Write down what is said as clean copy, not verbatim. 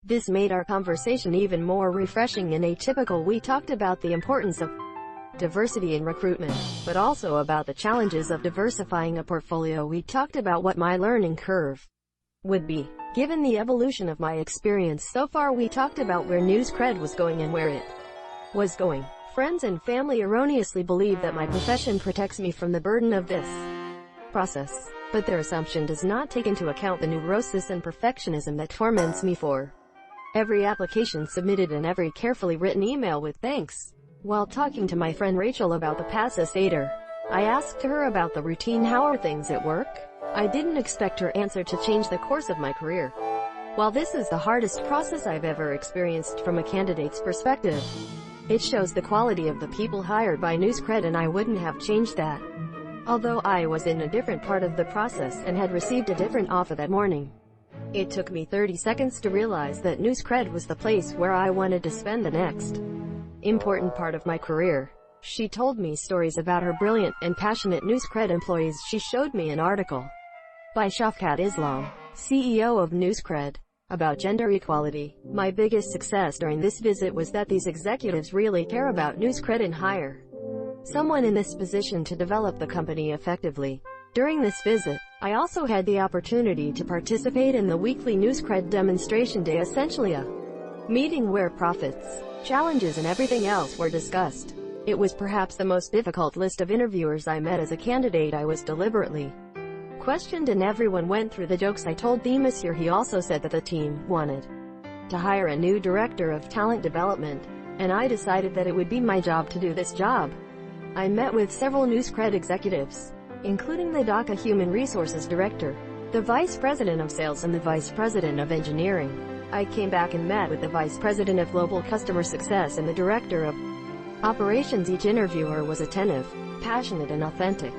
This made our conversation even more refreshing and atypical. We talked about the importance of diversity in recruitment, but also about the challenges of diversifying a portfolio. We talked about what my learning curve would be, given the evolution of my experience so far. We talked about where NewsCred was going and where it was going. Friends and family erroneously believe that my profession protects me from the burden of this process, but their assumption does not take into account the neurosis and perfectionism that torments me for every application submitted and every carefully written email with thanks. While talking to my friend Rachel about the passator, I asked her about the routine. How are things at work? I didn't expect her answer to change the course of my career. While this is the hardest process I've ever experienced from a candidate's perspective, it shows the quality of the people hired by NewsCred, and I wouldn't have changed that. Although I was in a different part of the process and had received a different offer that morning, it took me 30 seconds to realize that NewsCred was the place where I wanted to spend the next important part of my career. She told me stories about her brilliant and passionate NewsCred employees. She showed me an article by Shafkat Islam, CEO of NewsCred, about gender equality. My biggest success during this visit was that these executives really care about NewsCred and hire someone in this position to develop the company effectively. During this visit, I also had the opportunity to participate in the weekly NewsCred demonstration day, essentially a meeting where profits, challenges and everything else were discussed. It was perhaps the most difficult list of interviewers I met as a candidate. I was deliberately questioned and everyone went through the jokes I told them. Monsieur, he also said that the team wanted to hire a new director of talent development, and I decided that it would be my job to do this job. I met with several NewsCred executives, including the Dhaka Human Resources Director, the Vice President of Sales and the Vice President of Engineering. I came back and met with the Vice President of Global Customer Success and the Director of Operations. Each interviewer was attentive, passionate and authentic.